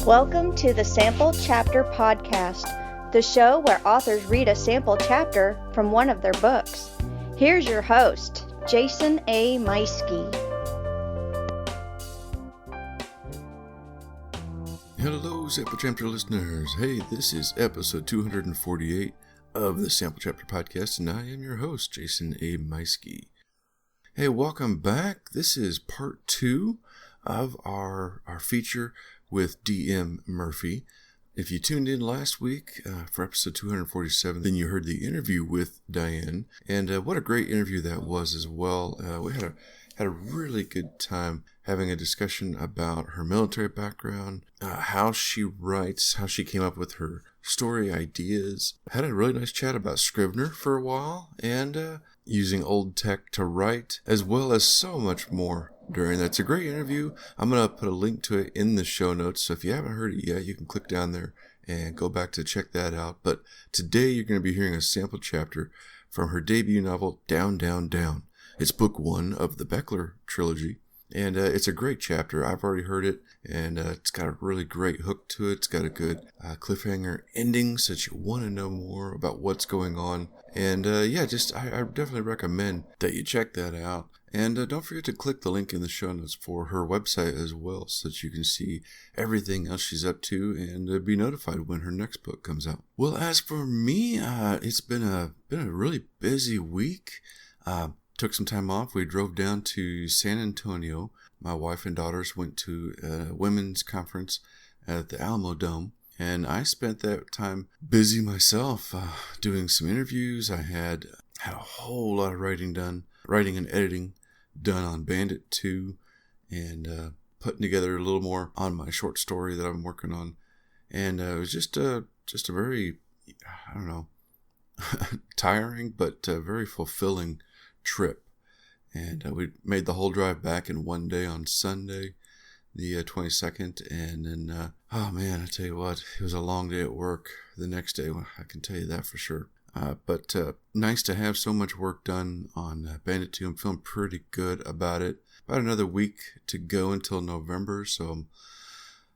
Welcome to the Sample Chapter Podcast, the show where authors read a sample chapter from one of their books. Here's your host, Jason A. Meiske. Hello, Sample Chapter listeners. Hey, this is episode 248 of the Sample Chapter Podcast, and I am your host, Jason A. Meiske. Hey, welcome back. This is part 2 of our feature with D.M. Murphy. If you tuned in last week for episode 247, then you heard the interview with Diane, and what a great interview that was as well. We had a really good time having a discussion about her military background, how she writes, how she came up with her story ideas. Had a really nice chat about Scrivener for a while, and using old tech to write, as well as so much more during that. It's a great interview. I'm going to put a link to it in the show notes, so if you haven't heard it yet, you can click down there and go back to check that out. But today you're going to be hearing a sample chapter from her debut novel, Down, Down, Down. It's book 1 of the Beckler trilogy, and it's a great chapter. I've already heard it, and it's got a really great hook to it. It's got a good cliffhanger ending, so that you want to know more about what's going on. And I definitely recommend that you check that out. And don't forget to click the link in the show notes for her website as well, so that you can see everything else she's up to and be notified when her next book comes out. Well, as for me, it's been a really busy week. Took some time off. We drove down to San Antonio. My wife and daughters went to a women's conference at the Alamo Dome, and I spent that time busy myself, doing some interviews. I had a whole lot of writing and editing done on Bandit 2, and putting together a little more on my short story that I'm working on. And it was just a very, tiring but very fulfilling trip. And we made the whole drive back in one day on Sunday, the 22nd. And then, I tell you what, it was a long day at work the next day. I can tell you that for sure. But nice to have so much work done on Bandit 2. I'm feeling pretty good about it. About another week to go until November, so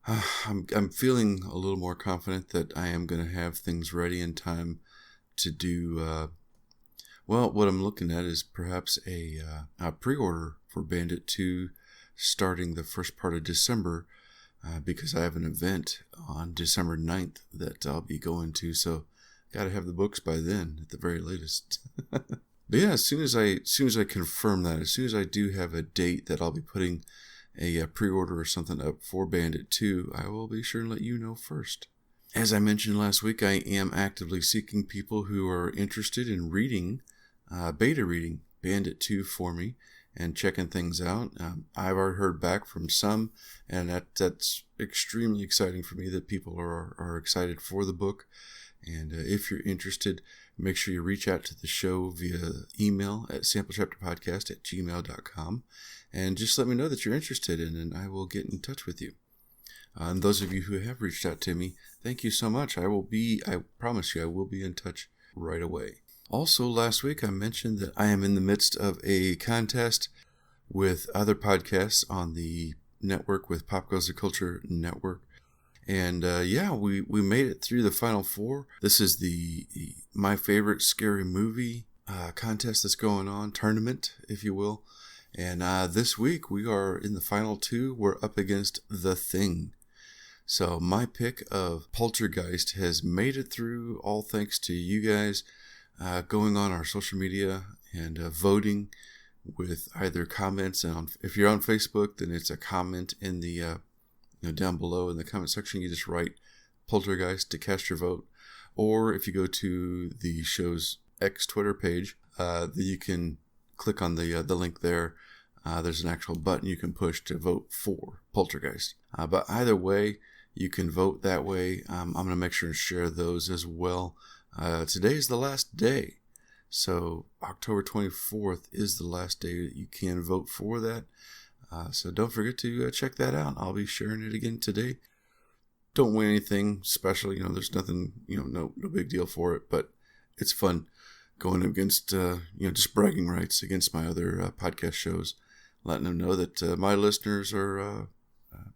I'm feeling a little more confident that I am going to have things ready in time to do. What I'm looking at is perhaps a pre-order for Bandit 2 starting the first part of December, because I have an event on December 9th that I'll be going to, so got to have the books by then at the very latest. But yeah, as soon as I confirm that, as soon as I do have a date that I'll be putting a pre-order or something up for Bandit 2, I will be sure to let you know first. As I mentioned last week, I am actively seeking people who are interested in reading, beta reading Bandit 2 for me and checking things out. I've already heard back from some, and that's extremely exciting for me that people are excited for the book. And if you're interested, make sure you reach out to the show via email at samplechapterpodcast@gmail.com, and just let me know that you're interested, and I will get in touch with you. And those of you who have reached out to me, thank you so much. I promise you, I will be in touch right away. Also, last week I mentioned that I am in the midst of a contest with other podcasts on the network, with Pop Goes the Culture Network. And we made it through the final 4. This is the My Favorite Scary Movie contest that's going on, tournament, if you will. And this week we are in the final 2. We're up against The Thing. So my pick of Poltergeist has made it through, all thanks to you guys going on our social media and voting with either comments. And if you're on Facebook, then it's a comment in the down below in the comment section. You just write Poltergeist to cast your vote. Or if you go to the show's X Twitter page, you can click on the link there. There's an actual button you can push to vote for Poltergeist. But either way, you can vote that way. I'm going to make sure and share those as well. Today is the last day. So October 24th is the last day that you can vote for that. So don't forget to check that out. I'll be sharing it again today. Don't win anything special. There's nothing, no big deal for it. But it's fun going against, just bragging rights against my other podcast shows, letting them know that my listeners are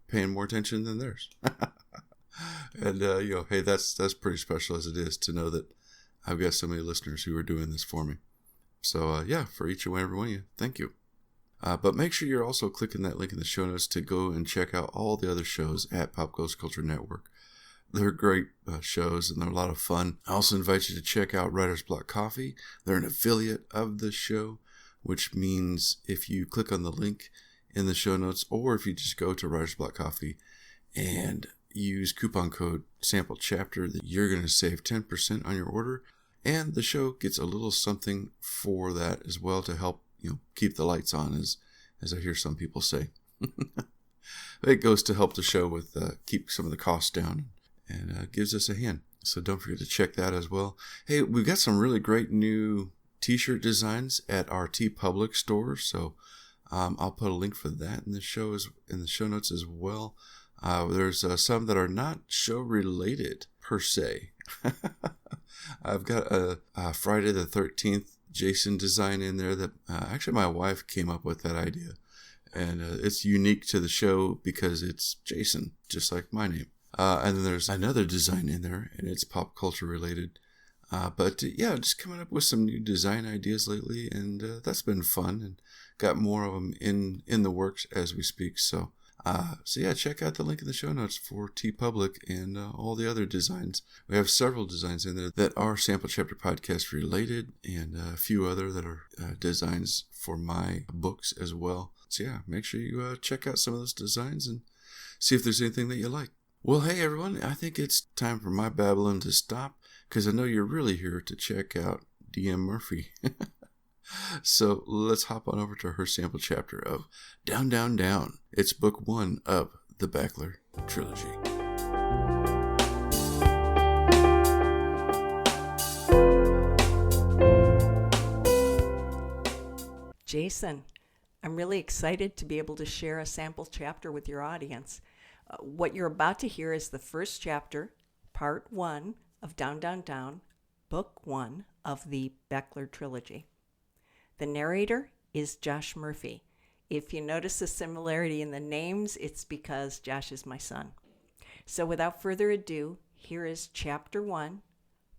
paying more attention than theirs. And, hey, that's pretty special as it is to know that I've got so many listeners who are doing this for me. So, for each and every one of you, thank you. But make sure you're also clicking that link in the show notes to go and check out all the other shows at Pop Goes Culture Network. They're great shows, and they're a lot of fun. I also invite you to check out Writer's Block Coffee. They're an affiliate of the show, which means if you click on the link in the show notes, or if you just go to Writer's Block Coffee and use coupon code Sample Chapter, that you're going to save 10% on your order. And the show gets a little something for that as well to help keep the lights on, as I hear some people say. It goes to help the show with keep some of the costs down and gives us a hand. So don't forget to check that as well. Hey, we've got some really great new t-shirt designs at our TeePublic store. So I'll put a link for that in the show notes as well. There's some that are not show related per se. I've got a Friday the 13th Jason design in there that actually my wife came up with that idea. And it's unique to the show because it's Jason, just like my name. And then there's another design in there, and it's pop culture related. Just coming up with some new design ideas lately, and that's been fun, and got more of them in the works as we speak. So check out the link in the show notes for TeePublic and all the other designs. We have several designs in there that are Sample Chapter Podcast related, and a few other that are designs for my books as well. So make sure you check out some of those designs and see if there's anything that you like. Well, hey everyone, I think it's time for my babbling to stop, because I know you're really here to check out DM Murphy. So let's hop on over to her sample chapter of Down, Down, Down. It's book 1 of the Bachelor trilogy. Jason, I'm really excited to be able to share a sample chapter with your audience. What you're about to hear is the first chapter, part 1 of Down, Down, Down, book 1 of the Bachelor trilogy. The narrator is Josh Murphy. If you notice a similarity in the names, it's because Josh is my son. So without further ado, here is chapter 1,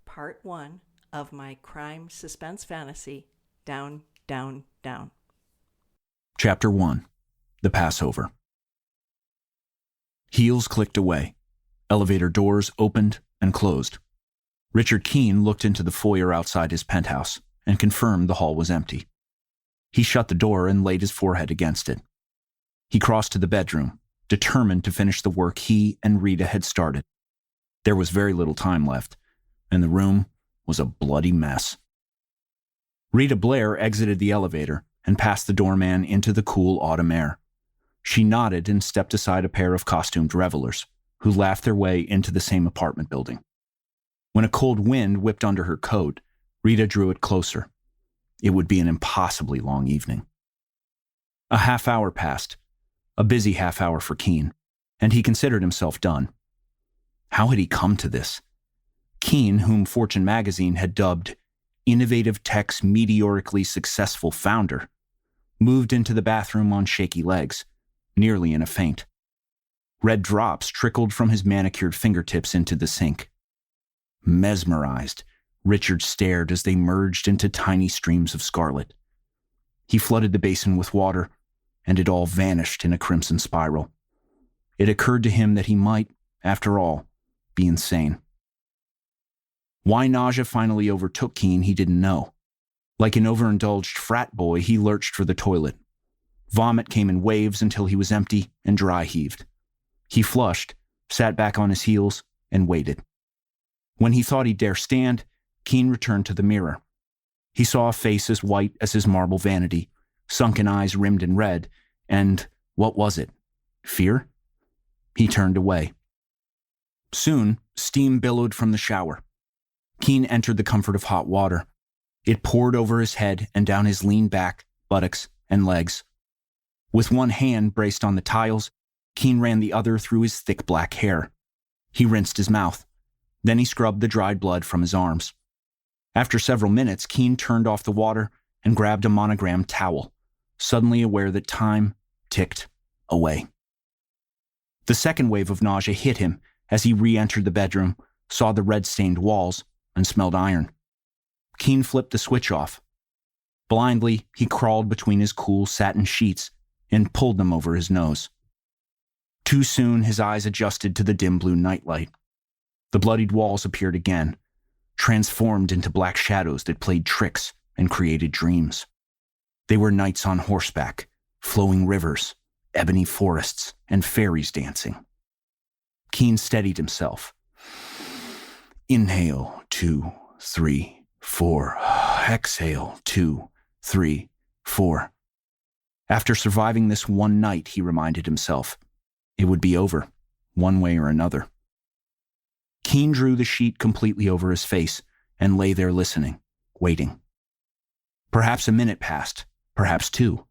part 1 of my crime suspense fantasy, Down, Down, Down. Chapter 1, The Passover. Heels clicked away. Elevator doors opened and closed. Richard Keene looked into the foyer outside his penthouse and confirmed the hall was empty. He shut the door and laid his forehead against it. He crossed to the bedroom, determined to finish the work he and Rita had started. There was very little time left, and the room was a bloody mess. Rita Blair exited the elevator and passed the doorman into the cool autumn air. She nodded and stepped aside a pair of costumed revelers, who laughed their way into the same apartment building. When a cold wind whipped under her coat, Rita drew it closer. It would be an impossibly long evening. A half hour passed, a busy half hour for Keene, and he considered himself done. How had he come to this? Keene, whom Fortune magazine had dubbed Innovative Tech's meteorically successful founder, moved into the bathroom on shaky legs, nearly in a faint. Red drops trickled from his manicured fingertips into the sink. Mesmerized, Richard stared as they merged into tiny streams of scarlet. He flooded the basin with water, and it all vanished in a crimson spiral. It occurred to him that he might, after all, be insane. Why nausea finally overtook Keene, he didn't know. Like an overindulged frat boy, he lurched for the toilet. Vomit came in waves until he was empty and dry-heaved. He flushed, sat back on his heels, and waited. When he thought he'd dare stand, Keene returned to the mirror. He saw a face as white as his marble vanity, sunken eyes rimmed in red, and what was it? Fear? He turned away. Soon, steam billowed from the shower. Keene entered the comfort of hot water. It poured over his head and down his lean back, buttocks, and legs. With one hand braced on the tiles, Keene ran the other through his thick black hair. He rinsed his mouth. Then he scrubbed the dried blood from his arms. After several minutes, Keene turned off the water and grabbed a monogrammed towel, suddenly aware that time ticked away. The second wave of nausea hit him, as he re-entered the bedroom, saw the red-stained walls, and smelled iron. Keen flipped the switch off. Blindly, he crawled between his cool satin sheets and pulled them over his nose. Too soon, his eyes adjusted to the dim blue nightlight. The bloodied walls appeared again, transformed into black shadows that played tricks and created dreams. They were knights on horseback, flowing rivers, ebony forests, and fairies dancing. Keen steadied himself. Inhale, 2, 3, 4. Exhale, 2, 3, 4. After surviving this one night, he reminded himself, it would be over, one way or another. Keen drew the sheet completely over his face and lay there listening, waiting. Perhaps a minute passed, perhaps 2.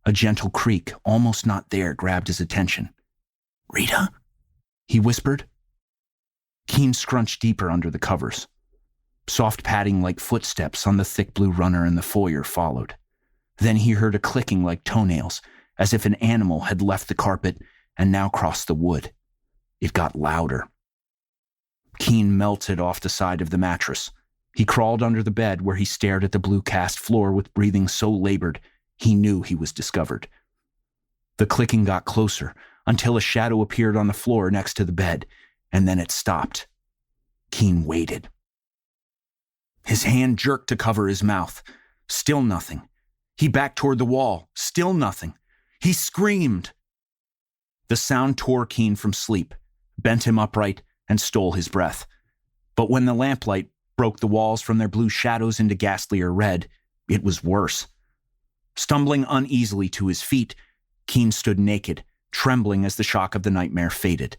A gentle creak, almost not there, grabbed his attention. "Rita?" he whispered. Keen scrunched deeper under the covers. Soft padding like footsteps on the thick blue runner in the foyer followed. Then he heard a clicking like toenails, as if an animal had left the carpet and now crossed the wood. It got louder. Keen melted off the side of the mattress. He crawled under the bed where he stared at the blue cast floor with breathing so labored he knew he was discovered. The clicking got closer until a shadow appeared on the floor next to the bed, and then it stopped. Keen waited. His hand jerked to cover his mouth. Still nothing. He backed toward the wall. Still nothing. He screamed. The sound tore Keen from sleep, bent him upright, and stole his breath. But when the lamplight broke the walls from their blue shadows into ghastlier red, it was worse. Stumbling uneasily to his feet, Keen stood naked, trembling as the shock of the nightmare faded.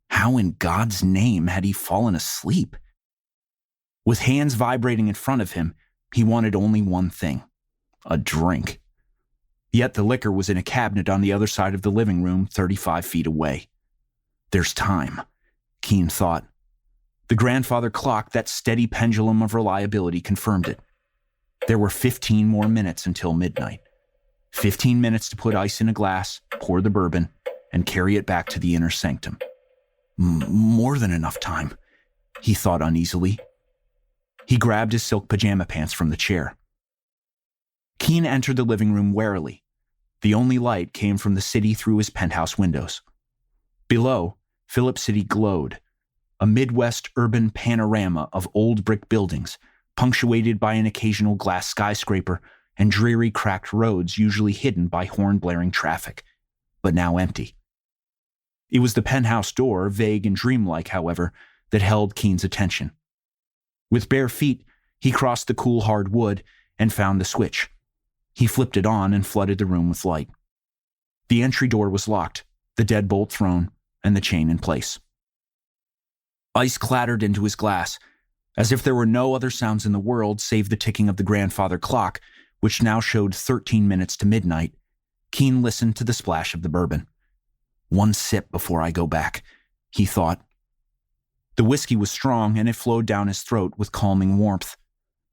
How in God's name had he fallen asleep? With hands vibrating in front of him, he wanted only one thing: a drink. Yet the liquor was in a cabinet on the other side of the living room, 35 feet away. There's time, Keen thought. The grandfather clock, that steady pendulum of reliability, confirmed it. There were 15 more minutes until midnight. 15 minutes to put ice in a glass, pour the bourbon, and carry it back to the inner sanctum. More than enough time, he thought uneasily. He grabbed his silk pajama pants from the chair. Keen entered the living room warily. The only light came from the city through his penthouse windows. Below, Phillip City glowed, a Midwest urban panorama of old brick buildings, punctuated by an occasional glass skyscraper and dreary cracked roads usually hidden by horn-blaring traffic, but now empty. It was the penthouse door, vague and dreamlike, however, that held Keen's attention. With bare feet, he crossed the cool hard wood and found the switch. He flipped it on and flooded the room with light. The entry door was locked, the deadbolt thrown, and the chain in place. Ice clattered into his glass, as if there were no other sounds in the world save the ticking of the grandfather clock, which now showed 13 minutes to midnight. Keen listened to the splash of the bourbon. One sip before I go back, he thought. The whiskey was strong, and it flowed down his throat with calming warmth.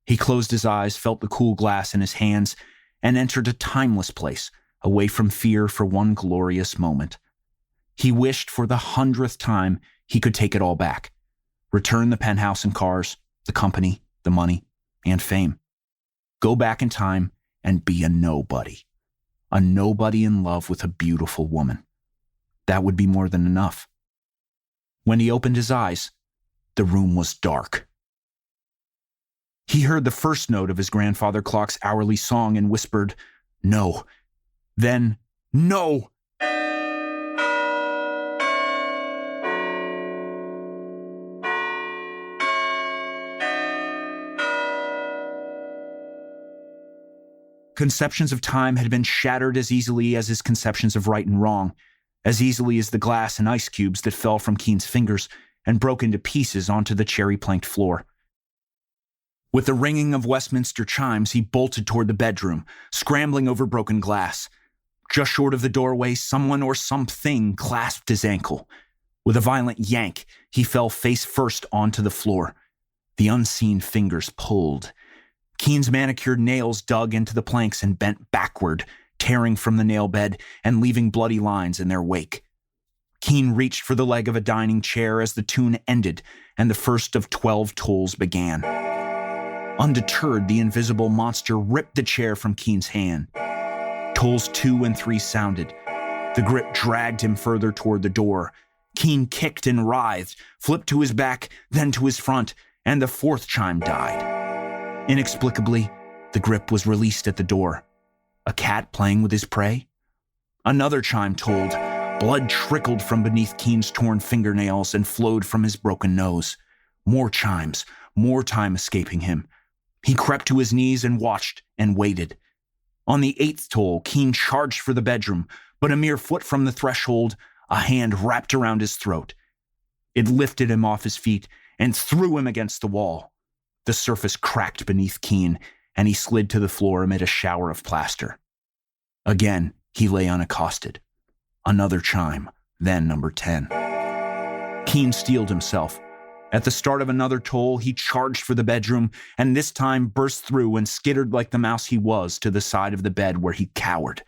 He closed his eyes, felt the cool glass in his hands, and entered a timeless place, away from fear for one glorious moment. He wished for the 100th time he could take it all back. Return the penthouse and cars, the company, the money, and fame. Go back in time and be a nobody. A nobody in love with a beautiful woman. That would be more than enough. When he opened his eyes, the room was dark. He heard the first note of his grandfather clock's hourly song and whispered, "No." Then, "No!" Conceptions of time had been shattered as easily as his conceptions of right and wrong, as easily as the glass and ice cubes that fell from Keen's fingers and broke into pieces onto the cherry-planked floor. With the ringing of Westminster chimes, he bolted toward the bedroom, scrambling over broken glass. Just short of the doorway, someone or something clasped his ankle. With a violent yank, he fell face first onto the floor. The unseen fingers pulled. Keen's manicured nails dug into the planks and bent backward, tearing from the nail bed and leaving bloody lines in their wake. Keen reached for the leg of a dining chair as the tune ended and the first of 12 tolls began. Undeterred, the invisible monster ripped the chair from Keen's hand. Tolls 2 and 3 sounded. The grip dragged him further toward the door. Keen kicked and writhed, flipped to his back, then to his front, and the 4th chime died. Inexplicably, the grip was released at the door. A cat playing with his prey? Another chime tolled. Blood trickled from beneath Keen's torn fingernails and flowed from his broken nose. More chimes, more time escaping him. He crept to his knees and watched and waited. On the 8th toll, Keen charged for the bedroom, but a mere foot from the threshold, a hand wrapped around his throat. It lifted him off his feet and threw him against the wall. The surface cracked beneath Keen, and he slid to the floor amid a shower of plaster. Again, he lay unaccosted. Another chime, then number 10. Keen steeled himself. At the start of another toll, he charged for the bedroom, and this time burst through and skittered like the mouse he was to the side of the bed where he cowered.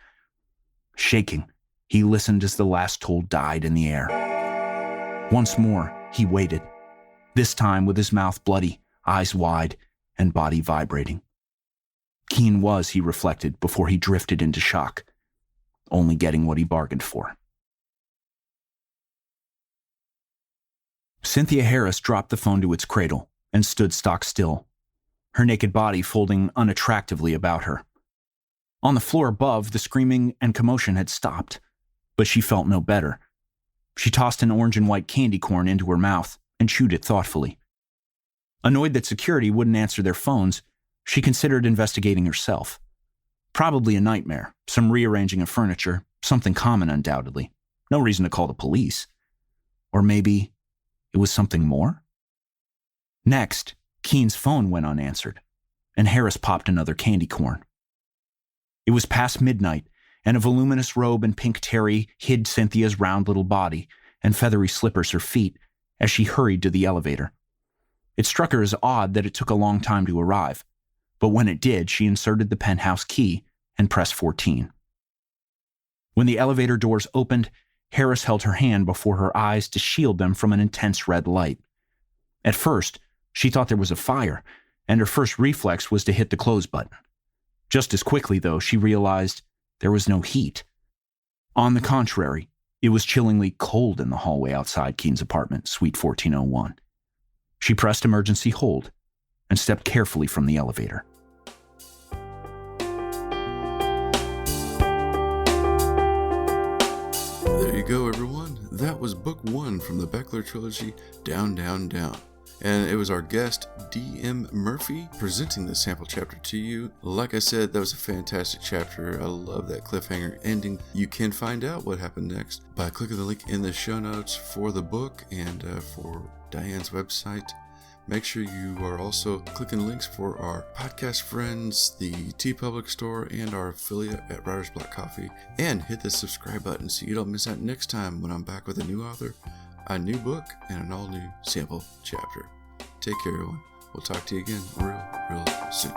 Shaking, he listened as the last toll died in the air. Once more, he waited, this time with his mouth bloody, eyes wide, and body vibrating. Keen was, he reflected, before he drifted into shock, only getting what he bargained for. Cynthia Harris dropped the phone to its cradle and stood stock still, her naked body folding unattractively about her. On the floor above, the screaming and commotion had stopped, but she felt no better. She tossed an orange and white candy corn into her mouth and chewed it thoughtfully. Annoyed that security wouldn't answer their phones, she considered investigating herself. Probably a nightmare, some rearranging of furniture, something common undoubtedly. No reason to call the police. Or maybe it was something more? Next, Keen's phone went unanswered, and Harris popped another candy corn. It was past midnight, and a voluminous robe and pink terry hid Cynthia's round little body and feathery slippers her feet as she hurried to the elevator. It struck her as odd that it took a long time to arrive, but when it did, she inserted the penthouse key and pressed 14. When the elevator doors opened, Harris held her hand before her eyes to shield them from an intense red light. At first, she thought there was a fire, and her first reflex was to hit the close button. Just as quickly, though, she realized there was no heat. On the contrary, it was chillingly cold in the hallway outside Keen's apartment, Suite 1401. She pressed emergency hold and stepped carefully from the elevator. There you go, everyone. That was book 1 from the Beckler trilogy, Down, Down, Down. And it was our guest, D.M. Murphy, presenting the sample chapter to you. Like I said, that was a fantastic chapter. I love that cliffhanger ending. You can find out what happened next by clicking the link in the show notes for the book and for Diane's website. Make sure you are also clicking links for our podcast friends, the TeePublic store, and our affiliate at Writer's Block Coffee. And hit the subscribe button so you don't miss out next time when I'm back with a new author, a new book, and an all-new sample chapter. Take care, everyone. We'll talk to you again real soon.